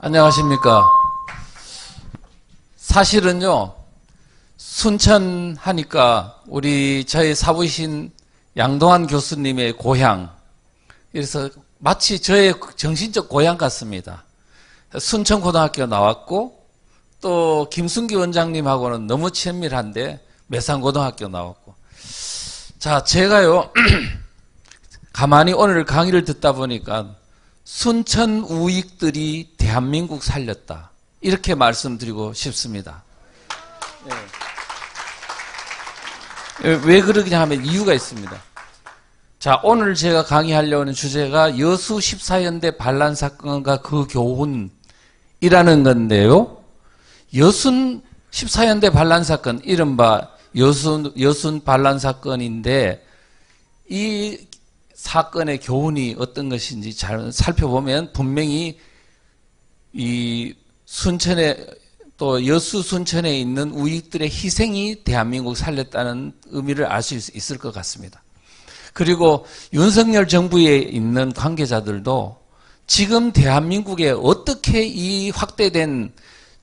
안녕하십니까. 사실은요, 순천 하니까 저희 사부이신 양동환 교수님의 고향, 그래서 마치 저의 정신적 고향 같습니다. 순천고등학교 나왔고, 또 김순기 원장님하고는 너무 친밀한데 매산고등학교 나왔고. 자, 제가요, 가만히 오늘 강의를 듣다 보니까 순천 우익들이 대한민국 살렸다, 이렇게 말씀드리고 싶습니다. 왜 그러냐 하면 이유가 있습니다. 자, 오늘 제가 강의하려는 주제가 여수 14연대 반란 사건과 그 교훈이라는 건데요. 여순 14연대 반란 사건, 이른바 여순 반란 사건인데, 이 사건의 교훈이 어떤 것인지 잘 살펴보면 분명히 이 순천에, 또 여수 순천에 있는 우익들의 희생이 대한민국 살렸다는 의미를 알 수 있을 것 같습니다. 그리고 윤석열 정부에 있는 관계자들도 지금 대한민국에 어떻게 이 확대된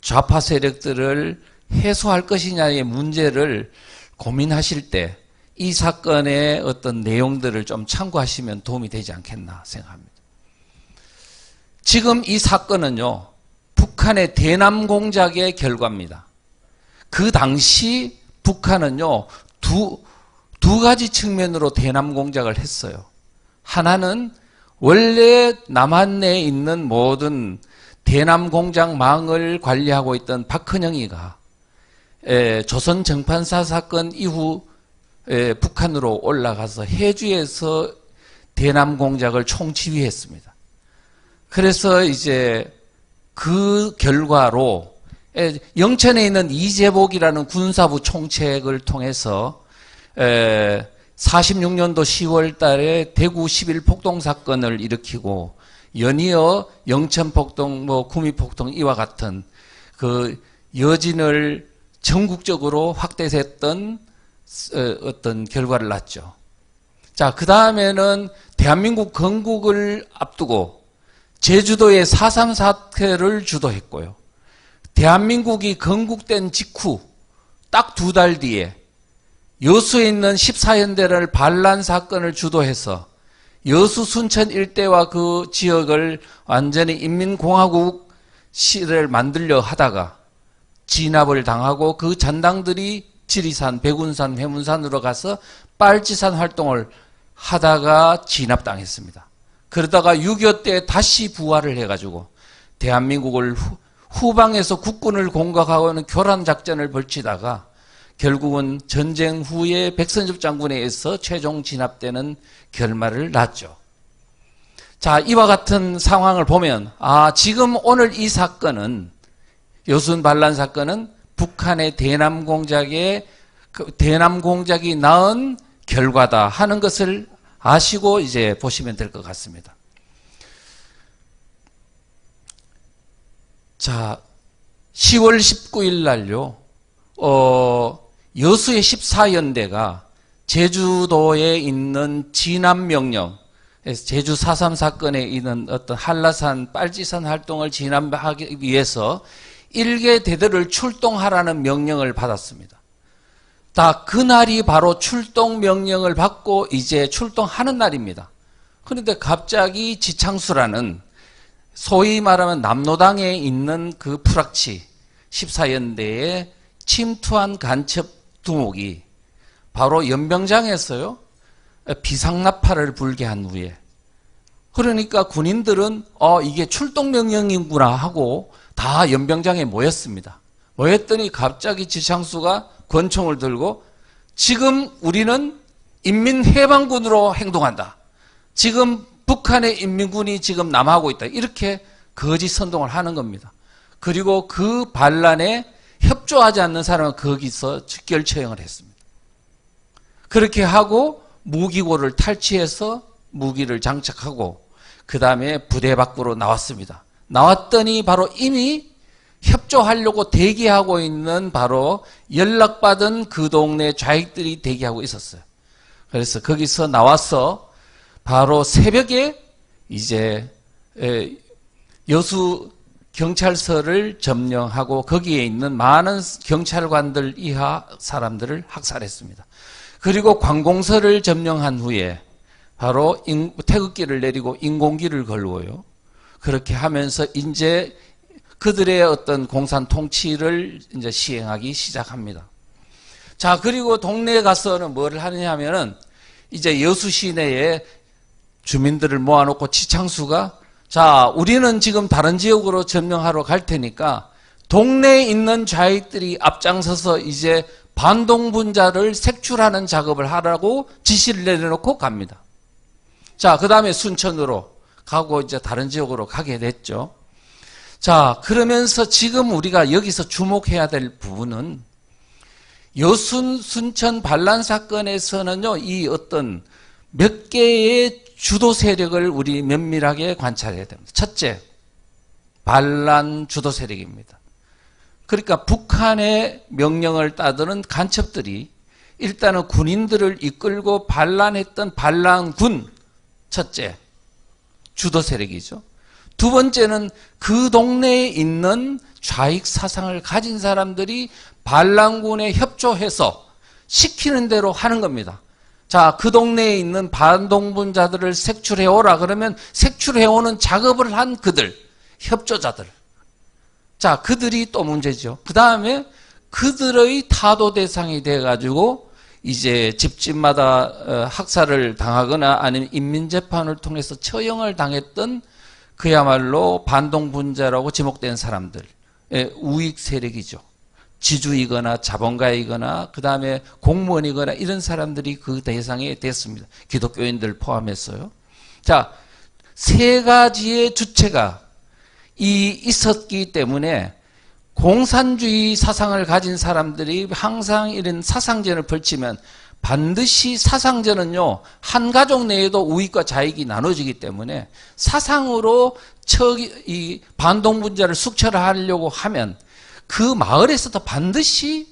좌파 세력들을 해소할 것이냐의 문제를 고민하실 때 이 사건의 어떤 내용들을 좀 참고하시면 도움이 되지 않겠나 생각합니다. 지금 이 사건은요, 북한의 대남 공작의 결과입니다. 그 당시 북한은요, 두 가지 측면으로 대남 공작을 했어요. 하나는 원래 남한 내에 있는 모든 대남 공작망을 관리하고 있던 박헌영이가 조선 정판사 사건 이후 북한으로 올라가서 해주에서 대남 공작을 총지휘했습니다. 그래서 이제 그 결과로 영천에 있는 이재복이라는 군사부 총책을 통해서 46년도 10월 달에 대구 11 폭동 사건을 일으키고, 연이어 영천 폭동, 구미 폭동 이와 같은 그 여진을 전국적으로 확대했던 어떤 결과를 낳았죠. 자, 그 다음에는 대한민국 건국을 앞두고 제주도의 4.3 사태를 주도했고요. 대한민국이 건국된 직후 딱 2달 뒤에 여수에 있는 14연대를 반란 사건을 주도해서 여수 순천 일대와 그 지역을 완전히 인민공화국 시를 만들려 하다가 진압을 당하고, 그 잔당들이 지리산, 백운산, 회문산으로 가서 빨치산 활동을 하다가 진압당했습니다. 그러다가 6.25 때 다시 부활을 해가지고 대한민국을 후방에서 국군을 공격하고는 교란 작전을 벌치다가 결국은 전쟁 후에 백선엽 장군에 의해서 최종 진압되는 결말을 낳았죠. 자, 이와 같은 상황을 보면, 지금 오늘 이 사건은, 여순 반란 사건은 북한의 대남 공작이 낳은 결과다 하는 것을 아시고 이제 보시면 될 것 같습니다. 자, 10월 19일 날요, 여수의 14연대가 제주도에 있는 진압명령, 제주 4.3 사건에 있는 어떤 한라산, 빨치산 활동을 진압하기 위해서 일개 대대를 출동하라는 명령을 받았습니다. 그날이 바로 출동 명령을 받고 이제 출동하는 날입니다. 그런데 갑자기 지창수라는, 소위 말하면 남로당에 있는 그 프락치 14연대에 침투한 간첩 두목이 바로 연병장에서요, 비상나팔을 불게 한 후에, 그러니까 군인들은 이게 출동 명령이구나 하고 다 연병장에 모였습니다. 모였더니 갑자기 지창수가 권총을 들고, 지금 우리는 인민해방군으로 행동한다, 지금 북한의 인민군이 지금 남하고 있다, 이렇게 거짓 선동을 하는 겁니다. 그리고 그 반란에 협조하지 않는 사람은 거기서 즉결 처형을 했습니다. 그렇게 하고 무기고를 탈취해서 무기를 장착하고 그 다음에 부대 밖으로 나왔습니다. 나왔더니 바로 이미 협조하려고 대기하고 있는, 바로 연락받은 그 동네 좌익들이 대기하고 있었어요. 그래서 거기서 나와서 바로 새벽에 이제 여수 경찰서를 점령하고 거기에 있는 많은 경찰관들 이하 사람들을 학살했습니다. 그리고 관공서를 점령한 후에 바로 태극기를 내리고 인공기를 걸고요. 그렇게 하면서 이제 그들의 어떤 공산 통치를 이제 시행하기 시작합니다. 자, 그리고 동네에 가서는 뭐를 하느냐 하면은 이제 여수 시내에 주민들을 모아놓고 지창수가 자, 우리는 지금 다른 지역으로 점령하러 갈 테니까 동네에 있는 좌익들이 앞장서서 이제 반동분자를 색출하는 작업을 하라고 지시를 내려놓고 갑니다. 자, 그 다음에 순천으로 가고 이제 다른 지역으로 가게 됐죠. 자, 그러면서 지금 우리가 여기서 주목해야 될 부분은 여순 순천 반란 사건에서는요, 이 어떤 몇 개의 주도 세력을 우리 면밀하게 관찰해야 됩니다. 첫째, 반란 주도 세력입니다. 그러니까 북한의 명령을 따르는 간첩들이 일단은 군인들을 이끌고 반란했던 반란군, 첫째, 주도 세력이죠. 두 번째는 그 동네에 있는 좌익 사상을 가진 사람들이 반란군에 협조해서 시키는 대로 하는 겁니다. 자, 그 동네에 있는 반동분자들을 색출해오라 그러면 색출해오는 작업을 한 그들, 협조자들. 자, 그들이 또 문제죠. 그 다음에 그들의 타도 대상이 돼가지고 이제 집집마다 학살을 당하거나 아니면 인민재판을 통해서 처형을 당했던 그야말로 반동분자라고 지목된 사람들의 우익 세력이죠. 지주이거나 자본가이거나 그 다음에 공무원이거나 이런 사람들이 그 대상이 됐습니다. 기독교인들 포함해서요. 자, 세 가지의 주체가 있었기 때문에 공산주의 사상을 가진 사람들이 항상 이런 사상전을 펼치면 반드시 사상전은요, 한 가족 내에도 우익과 좌익이 나눠지기 때문에 사상으로 이 반동분자를 숙철하려고 하면 그 마을에서도 반드시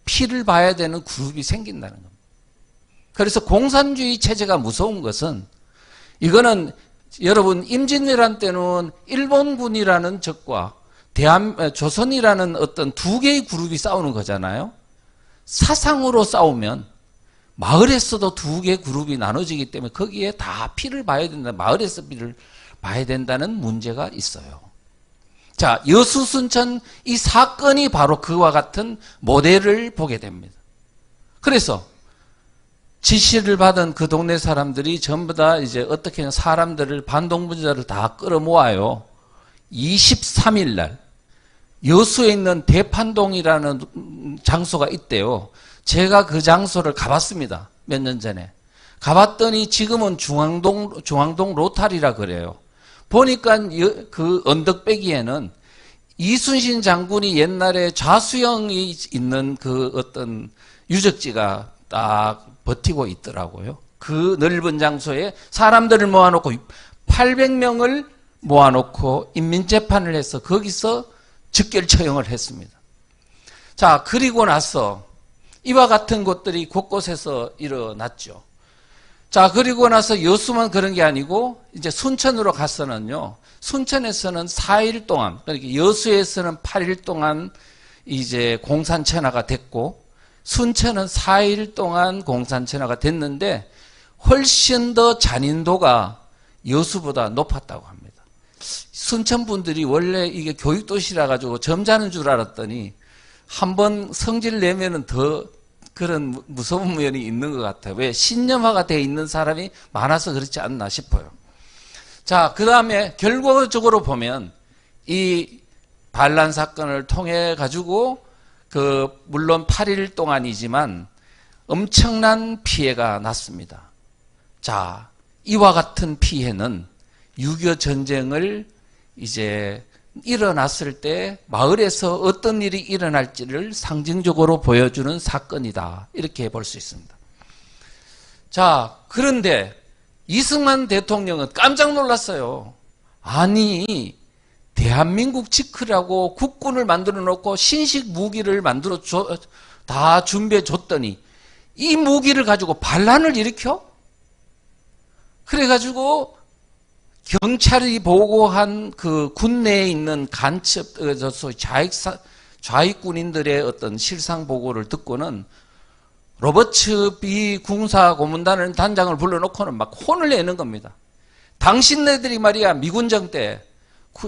피를 봐야 되는 그룹이 생긴다는 겁니다. 그래서 공산주의 체제가 무서운 것은 이거는 여러분 임진왜란 때는 일본군이라는 적과 조선이라는 어떤 두 개의 그룹이 싸우는 거잖아요. 사상으로 싸우면 마을에서도 두 개의 그룹이 나눠지기 때문에 거기에 다 피를 봐야 된다. 마을에서 피를 봐야 된다는 문제가 있어요. 자, 여수 순천 이 사건이 바로 그와 같은 모델을 보게 됩니다. 그래서 지시를 받은 그 동네 사람들이 전부 다 이제 어떻게 하냐, 사람들을 반동분자를 다 끌어모아요. 23일 날 여수에 있는 대판동이라는 장소가 있대요. 제가 그 장소를 가봤습니다. 몇 년 전에. 가봤더니 지금은 중앙동 로타리라 그래요. 보니까 그 언덕배기에는 이순신 장군이 옛날에 좌수형이 있는 그 어떤 유적지가 딱 버티고 있더라고요. 그 넓은 장소에 사람들을 모아놓고 800명을 모아놓고 인민재판을 해서 거기서 즉결 처형을 했습니다. 자, 그리고 나서 이와 같은 것들이 곳곳에서 일어났죠. 자, 그리고 나서 여수만 그런 게 아니고 이제 순천으로 가서는요. 순천에서는 4일 동안, 그러니까 여수에서는 8일 동안 이제 공산천하가 됐고 순천은 4일 동안 공산천하가 됐는데 훨씬 더 잔인도가 여수보다 높았다고 합니다. 순천 분들이 원래 이게 교육도시라 가지고 점잖은 줄 알았더니 한번 성질 내면은 더 그런 무서운 면이 있는 것 같아요. 왜? 신념화가 되어 있는 사람이 많아서 그렇지 않나 싶어요. 자, 그 다음에 결과적으로 보면 이 반란 사건을 통해 가지고 물론 8일 동안이지만 엄청난 피해가 났습니다. 자, 이와 같은 피해는 6.25 전쟁을 이제 일어났을 때 마을에서 어떤 일이 일어날지를 상징적으로 보여주는 사건이다. 이렇게 볼 수 있습니다. 자, 그런데 이승만 대통령은 깜짝 놀랐어요. 아니, 대한민국 지키라고 국군을 만들어 놓고 신식 무기를 다 준비해 줬더니 이 무기를 가지고 반란을 일으켜? 그래가지고 경찰이 보고한 그 군내에 있는 간첩, 소위 좌익 군인들의 어떤 실상 보고를 듣고는 로버츠 B 군사 고문단을 단장을 불러놓고는 막 혼을 내는 겁니다. 당신네들이 말이야 미군정 때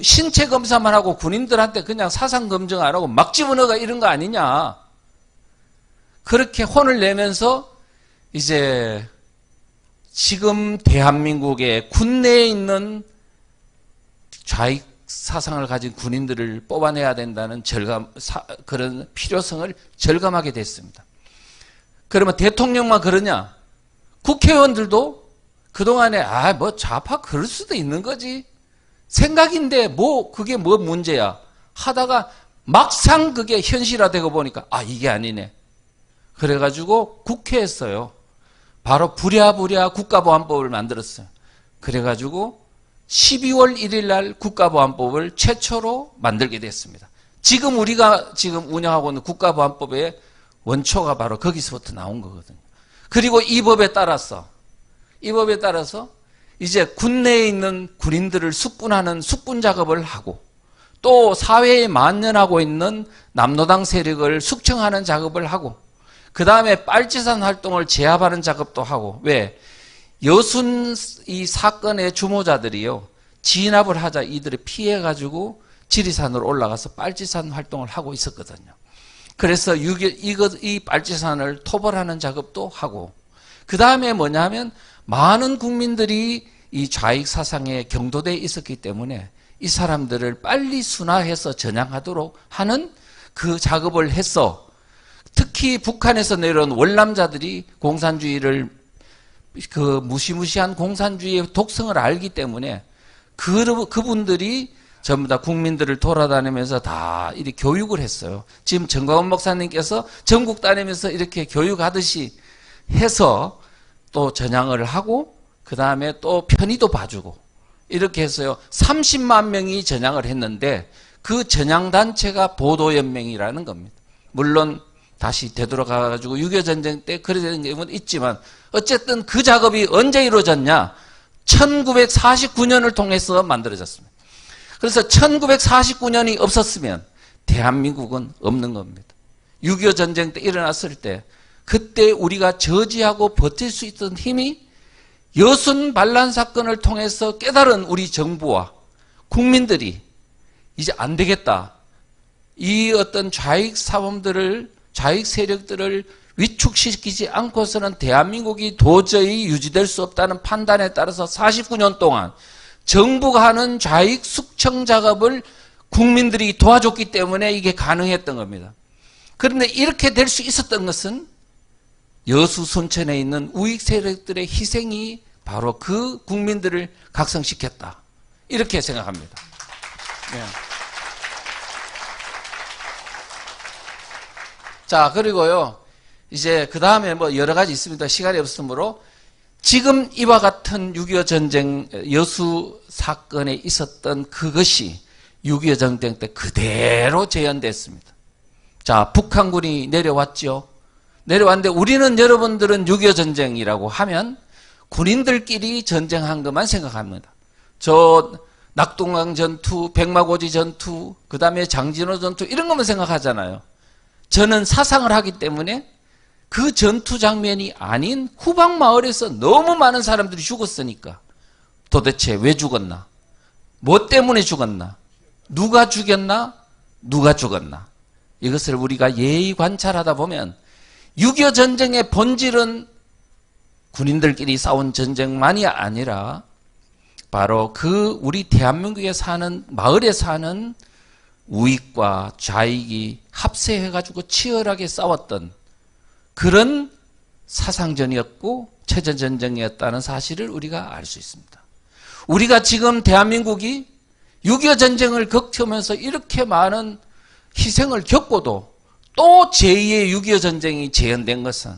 신체 검사만 하고 군인들한테 그냥 사상 검증 안 하고 막 집어넣어가 이런 거 아니냐. 그렇게 혼을 내면서 이제 지금 대한민국의 군내에 있는 좌익 사상을 가진 군인들을 뽑아내야 된다는 그런 필요성을 절감하게 됐습니다. 그러면 대통령만 그러냐? 국회의원들도 그동안에 뭐 좌파 그럴 수도 있는 거지. 생각인데 그게 뭐 문제야. 하다가 막상 그게 현실화되고 보니까 이게 아니네. 그래가지고 국회에서요. 바로 부랴부랴 국가보안법을 만들었어요. 그래가지고 12월 1일 날 국가보안법을 최초로 만들게 됐습니다. 지금 우리가 지금 운영하고 있는 국가보안법의 원초가 바로 거기서부터 나온 거거든요. 그리고 이 법에 따라서 이제 군내에 있는 군인들을 숙군하는 숙군 작업을 하고 또 사회에 만연하고 있는 남노당 세력을 숙청하는 작업을 하고 그 다음에 빨치산 활동을 제압하는 작업도 하고 왜? 여순 이 사건의 주모자들이요. 진압을 하자 이들이 피해가지고 지리산으로 올라가서 빨치산 활동을 하고 있었거든요. 그래서 이 빨치산을 토벌하는 작업도 하고 그 다음에 뭐냐면 많은 국민들이 이 좌익 사상에 경도되어 있었기 때문에 이 사람들을 빨리 순화해서 전향하도록 하는 그 작업을 했어. 특히 북한에서 내려온 월남자들이 공산주의를 그 무시무시한 공산주의의 독성을 알기 때문에 그분들이 전부 다 국민들을 돌아다니면서 다 이렇게 교육을 했어요. 지금 정광훈 목사님께서 전국 다니면서 이렇게 교육하듯이 해서 또 전향을 하고 그 다음에 또 편의도 봐주고 이렇게 해서요 30만 명이 전향을 했는데 그 전향단체가 보도연맹이라는 겁니다. 물론 다시 되돌아가가지고 6.25 전쟁 때 그래 되는 경우는 있지만 어쨌든 그 작업이 언제 이루어졌냐? 1949년을 통해서 만들어졌습니다. 그래서 1949년이 없었으면 대한민국은 없는 겁니다. 6.25 전쟁 때 일어났을 때 그때 우리가 저지하고 버틸 수 있던 힘이 여순 반란 사건을 통해서 깨달은 우리 정부와 국민들이 이제 안 되겠다. 이 어떤 좌익 사범들을 좌익 세력들을 위축시키지 않고서는 대한민국이 도저히 유지될 수 없다는 판단에 따라서 49년 동안 정부가 하는 좌익 숙청 작업을 국민들이 도와줬기 때문에 이게 가능했던 겁니다. 그런데 이렇게 될 수 있었던 것은 여수 순천에 있는 우익 세력들의 희생이 바로 그 국민들을 각성시켰다. 이렇게 생각합니다. 네. 자, 그리고요, 이제 그 다음에 뭐 여러 가지 있습니다. 시간이 없으므로 지금 이와 같은 6.25 전쟁 여수 사건에 있었던 그것이 6.25 전쟁 때 그대로 재현됐습니다. 자, 북한군이 내려왔죠. 내려왔는데 우리는 여러분들은 6.25 전쟁이라고 하면 군인들끼리 전쟁한 것만 생각합니다. 저 낙동강 전투, 백마고지 전투, 그 다음에 장진호 전투 이런 것만 생각하잖아요. 저는 사상을 하기 때문에 그 전투 장면이 아닌 후방마을에서 너무 많은 사람들이 죽었으니까 도대체 왜 죽었나? 뭐 때문에 죽었나? 누가 죽였나? 누가 죽었나? 이것을 우리가 예의 관찰하다 보면 6.25 전쟁의 본질은 군인들끼리 싸운 전쟁만이 아니라 바로 그 우리 대한민국에 사는 마을에 사는 우익과 좌익이 합세해가지고 치열하게 싸웠던 그런 사상전이었고 체제전쟁이었다는 사실을 우리가 알 수 있습니다. 우리가 지금 대한민국이 6.25 전쟁을 겪으면서 이렇게 많은 희생을 겪고도 또 제2의 6.25 전쟁이 재현된 것은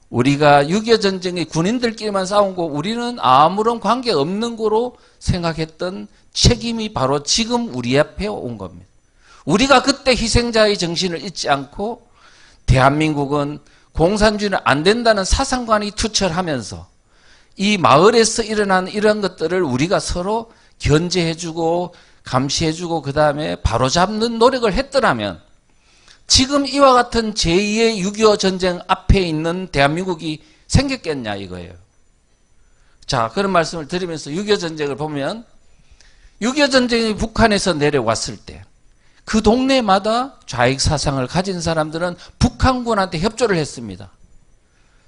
우리가 6.25 전쟁의 군인들끼리만 싸운 거 우리는 아무런 관계없는 거로 생각했던 책임이 바로 지금 우리 앞에 온 겁니다. 우리가 그때 희생자의 정신을 잊지 않고 대한민국은 공산주의는 안 된다는 사상관이 투철하면서 이 마을에서 일어난 이런 것들을 우리가 서로 견제해주고 감시해주고 그 다음에 바로잡는 노력을 했더라면 지금 이와 같은 제2의 6.25 전쟁 앞에 있는 대한민국이 생겼겠냐 이거예요. 자, 그런 말씀을 드리면서 6.25 전쟁을 보면 6.25 전쟁이 북한에서 내려왔을 때 그 동네마다 좌익 사상을 가진 사람들은 북한군한테 협조를 했습니다.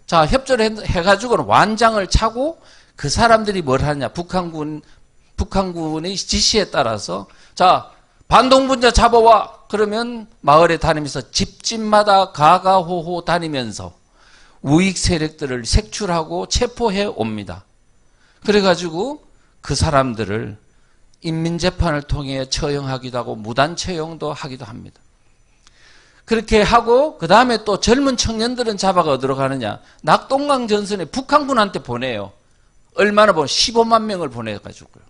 자, 협조를 해가지고는 완장을 차고 그 사람들이 뭘 하냐. 북한군의 지시에 따라서 자, 반동분자 잡아와. 그러면 마을에 다니면서 집집마다 가가호호 다니면서 우익 세력들을 색출하고 체포해 옵니다. 그래가지고 그 사람들을 인민재판을 통해 처형하기도 하고 무단 처형도 하기도 합니다. 그렇게 하고 그 다음에 또 젊은 청년들은 잡아가 어디로 가느냐. 낙동강 전선에 북한군한테 보내요. 얼마나 보면 15만 명을 보내가지고요.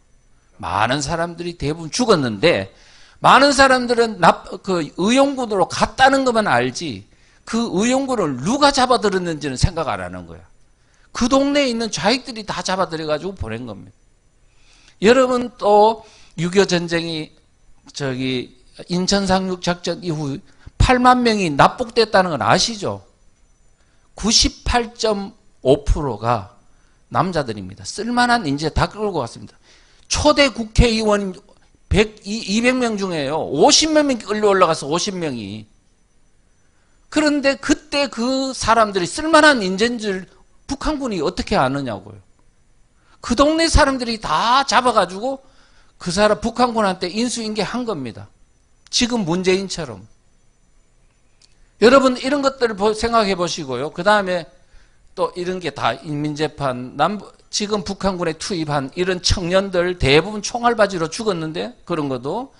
많은 사람들이 대부분 죽었는데 많은 사람들은 그 의용군으로 갔다는 것만 알지 그 의용군을 누가 잡아들였는지는 생각 안 하는 거야. 그 동네에 있는 좌익들이 다 잡아들여가지고 보낸 겁니다. 여러분 또 6.25 전쟁이 인천 상륙 작전 이후 8만 명이 납북됐다는 건 아시죠? 98.5%가 남자들입니다. 쓸만한 인재 다 끌고 갔습니다. 초대 국회의원 200명 중에요. 50명이 끌려 올라가서 50명이. 그런데 그때 그 사람들이 쓸만한 인재인 줄 북한군이 어떻게 아느냐고요. 그 동네 사람들이 다 잡아가지고 그 사람 북한군한테 인수인계한 겁니다. 지금 문재인처럼. 여러분 이런 것들을 생각해 보시고요. 그 다음에 또 이런 게 다 인민재판, 지금 북한군에 투입한 이런 청년들 대부분 총알바지로 죽었는데 그런 것도.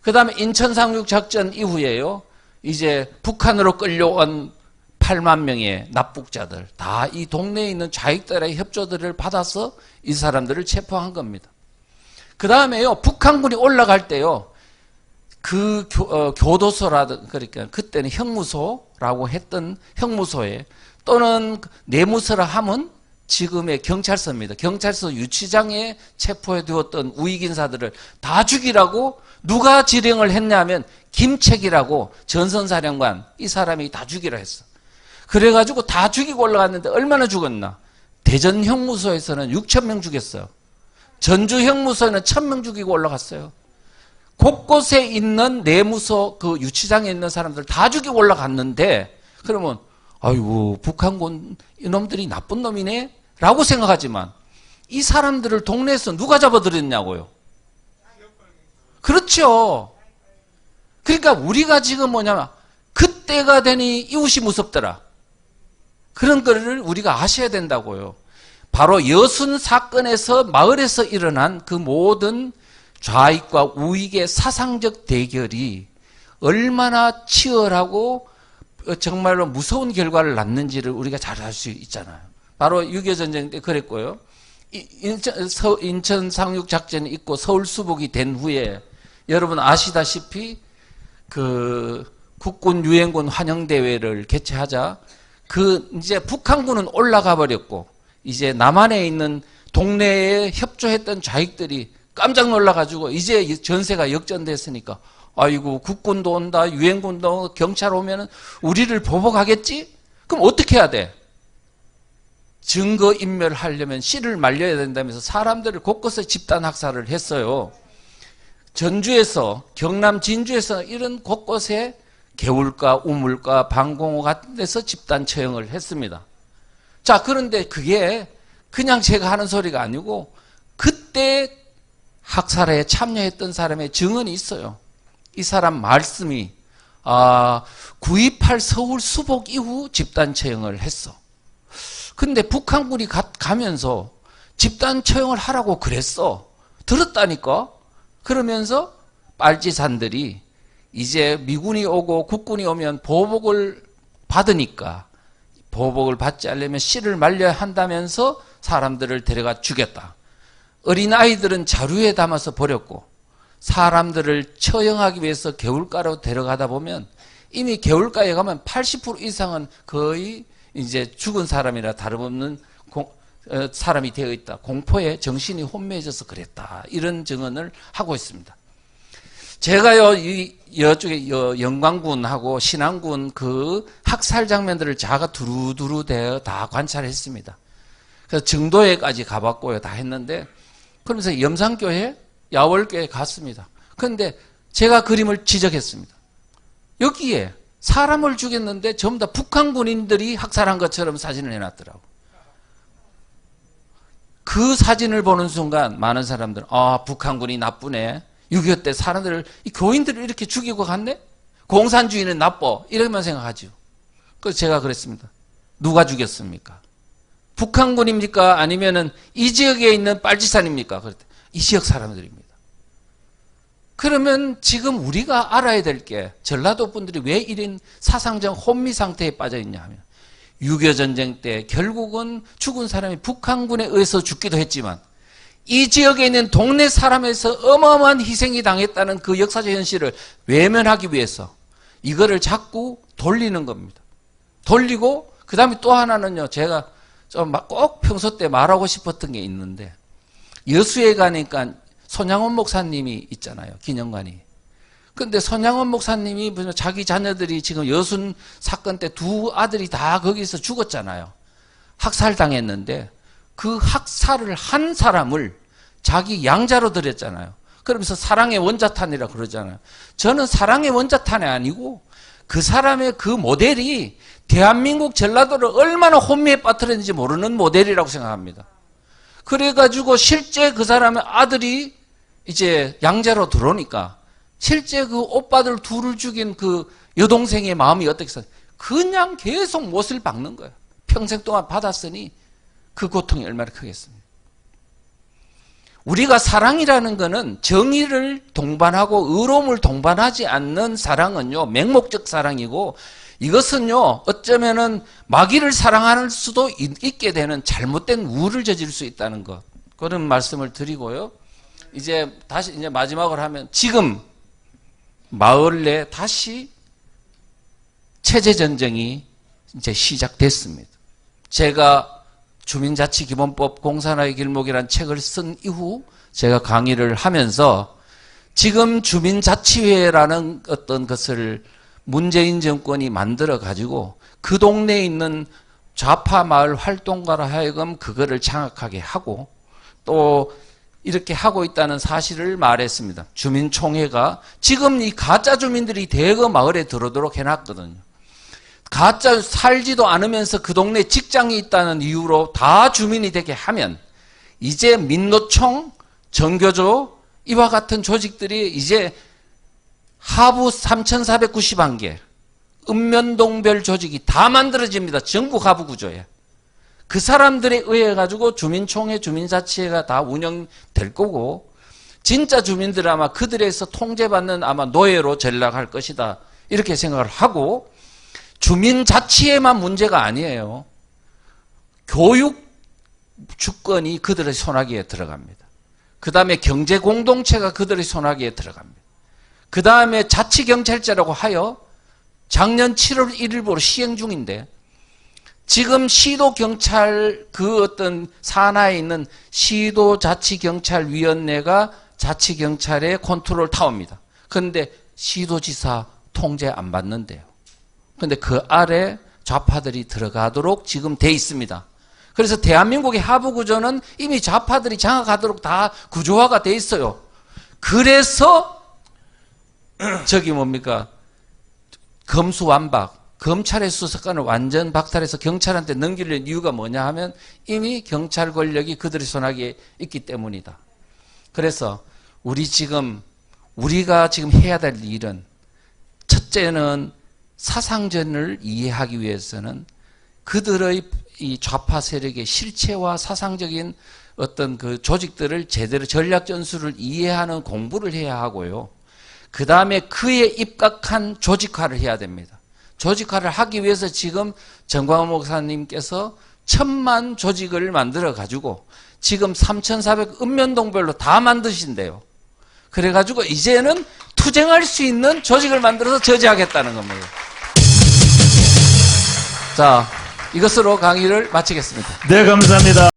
그 다음에 인천 상륙작전 이후에요. 이제 북한으로 끌려온 8만 명의 납북자들 다 이 동네에 있는 좌익들의 협조들을 받아서 이 사람들을 체포한 겁니다. 그 다음에요. 북한군이 올라갈 때요. 그 교도소라든 그러니까 그때는 형무소라고 했던 형무소에 또는 내무서라 하면 지금의 경찰서입니다. 경찰서 유치장에 체포해 두었던 우익 인사들을 다 죽이라고 누가 지령을 했냐면 김책이라고 전선사령관 이 사람이 다 죽이라 했어. 그래가지고 다 죽이고 올라갔는데 얼마나 죽었나? 대전 형무소에서는 6천 명 죽였어요. 전주 형무소에는 1,000명 죽이고 올라갔어요. 곳곳에 있는 내무소 그 유치장에 있는 사람들 다 죽이고 올라갔는데 그러면 아이고 북한군 이놈들이 나쁜 놈이네 라고 생각하지만 이 사람들을 동네에서 누가 잡아들였냐고요. 그렇죠. 그러니까 우리가 지금 뭐냐면 그때가 되니 이웃이 무섭더라. 그런 거를 우리가 아셔야 된다고요. 바로 여순 사건에서 마을에서 일어난 그 모든 좌익과 우익의 사상적 대결이 얼마나 치열하고 정말로 무서운 결과를 낳는지를 우리가 잘 알 수 있잖아요. 바로 6.25 전쟁 때 그랬고요. 인천 상륙작전이 있고 서울 수복이 된 후에 여러분 아시다시피 그 국군 유엔군 환영대회를 개최하자 이제 북한군은 올라가 버렸고 이제 남한에 있는 동네에 협조했던 좌익들이 깜짝 놀라가지고 이제 전세가 역전됐으니까 아이고 국군도 온다 유엔군도 경찰 오면은 우리를 보복하겠지? 그럼 어떻게 해야 돼? 증거인멸하려면 씨를 말려야 된다면서 사람들을 곳곳에 집단 학살을 했어요. 전주에서 경남 진주에서 이런 곳곳에 개울가 우물가 방공호 같은 데서 집단 처형을 했습니다. 자, 그런데 그게 그냥 제가 하는 소리가 아니고 그때 학살에 참여했던 사람의 증언이 있어요. 이 사람 말씀이 9.28 서울 수복 이후 집단 처형을 했어. 근데 북한군이 가면서 집단 처형을 하라고 그랬어. 들었다니까. 그러면서 빨치산들이 이제 미군이 오고 국군이 오면 보복을 받으니까 보복을 받지 않으려면 씨를 말려야 한다면서 사람들을 데려가 죽였다. 어린아이들은 자루에 담아서 버렸고 사람들을 처형하기 위해서 개울가로 데려가다 보면 이미 개울가에 가면 80% 이상은 거의 이제 죽은 사람이라 다름없는 사람이 되어 있다. 공포에 정신이 혼미해져서 그랬다. 이런 증언을 하고 있습니다. 제가요, 이쪽에 영광군하고 신안군 그 학살 장면들을 자가 두루두루 되어 다 관찰했습니다. 그래서 정도에까지 가봤고요. 다 했는데, 그러면서 염산교회, 야월교회 갔습니다. 그런데 제가 그림을 지적했습니다. 여기에 사람을 죽였는데 전부 다 북한 군인들이 학살한 것처럼 사진을 해놨더라고. 그 사진을 보는 순간 많은 사람들은 북한 군이 나쁘네. 6.25 때 사람들을, 이 교인들을 이렇게 죽이고 갔네? 공산주의는 나빠. 이렇게만 생각하죠. 그래서 제가 그랬습니다. 누가 죽였습니까? 북한군입니까? 아니면은 이 지역에 있는 빨치산입니까? 그랬더니 이 지역 사람들입니다. 그러면 지금 우리가 알아야 될 게 전라도 분들이 왜 이런 사상적 혼미 상태에 빠져 있냐 하면 6.25 전쟁 때 결국은 죽은 사람이 북한군에 의해서 죽기도 했지만 이 지역에 있는 동네 사람에서 어마어마한 희생이 당했다는 그 역사적 현실을 외면하기 위해서 이거를 자꾸 돌리는 겁니다. 돌리고 그 다음에 또 하나는요. 제가 좀 꼭 평소 때 말하고 싶었던 게 있는데 여수에 가니까 손양원 목사님이 있잖아요. 기념관이. 근데 손양원 목사님이 자기 자녀들이 지금 여순 사건 때 두 아들이 다 거기서 죽었잖아요. 학살당했는데 그 학살을 한 사람을 자기 양자로 들였잖아요. 그러면서 사랑의 원자탄이라 그러잖아요. 저는 사랑의 원자탄이 아니고 그 사람의 그 모델이 대한민국 전라도를 얼마나 혼미에 빠뜨렸는지 모르는 모델이라고 생각합니다. 그래가지고 실제 그 사람의 아들이 이제 양자로 들어오니까 실제 그 오빠들 둘을 죽인 그 여동생의 마음이 어떻겠어요? 그냥 계속 못을 박는 거예요. 평생 동안 받았으니 그 고통이 얼마나 크겠습니까? 우리가 사랑이라는 것은 정의를 동반하고 의로움을 동반하지 않는 사랑은요, 맹목적 사랑이고 이것은요, 어쩌면은 마귀를 사랑할 수도 있게 되는 잘못된 우를 저지를 수 있다는 것. 그런 말씀을 드리고요. 이제 다시 이제 마지막으로 하면 지금 마을 내 다시 체제전쟁이 이제 시작됐습니다. 제가 주민자치기본법 공산화의 길목이라는 책을 쓴 이후 제가 강의를 하면서 지금 주민자치회라는 어떤 것을 문재인 정권이 만들어 가지고 그 동네에 있는 좌파 마을 활동가로 하여금 그거를 장악하게 하고 또 이렇게 하고 있다는 사실을 말했습니다. 주민총회가 지금 이 가짜 주민들이 대거 마을에 들어오도록 해놨거든요. 가짜 살지도 않으면서 그 동네에 직장이 있다는 이유로 다 주민이 되게 하면 이제 민노총, 정교조 이와 같은 조직들이 이제 하부 3,491개 읍면동별 조직이 다 만들어집니다. 전국 하부 구조에. 그 사람들에 의해 가지고 주민총회, 주민자치회가 다 운영될 거고 진짜 주민들은 아마 그들에서 통제받는 아마 노예로 전락할 것이다. 이렇게 생각을 하고 주민자치에만 문제가 아니에요. 교육 주권이 그들의 손아귀에 들어갑니다. 그 다음에 경제공동체가 그들의 손아귀에 들어갑니다. 그 다음에 자치경찰제라고 하여 작년 7월 1일부로 시행 중인데 지금 시도경찰 그 어떤 산하에 있는 시도자치경찰위원회가 자치경찰의 컨트롤 타워입니다. 그런데 시도지사 통제 안 받는데요. 그런데 그 아래 좌파들이 들어가도록 지금 돼 있습니다. 그래서 대한민국의 하부 구조는 이미 좌파들이 장악하도록 다 구조화가 돼 있어요. 그래서 저기 뭡니까? 검수완박, 검찰의 수사권을 완전 박탈해서 경찰한테 넘기려는 이유가 뭐냐 하면 이미 경찰 권력이 그들의 손아귀에 있기 때문이다. 그래서 우리가 지금 해야 될 일은 첫째는 사상전을 이해하기 위해서는 그들의 이 좌파 세력의 실체와 사상적인 어떤 그 조직들을 제대로 전략 전술을 이해하는 공부를 해야 하고요. 그 다음에 그에 입각한 조직화를 해야 됩니다. 조직화를 하기 위해서 지금 정광훈 목사님께서 1,000만 조직을 만들어 가지고 지금 3,400 읍면동별로 다 만드신대요. 그래가지고 이제는 투쟁할 수 있는 조직을 만들어서 저지하겠다는 겁니다. 자, 이것으로 강의를 마치겠습니다. 네, 감사합니다.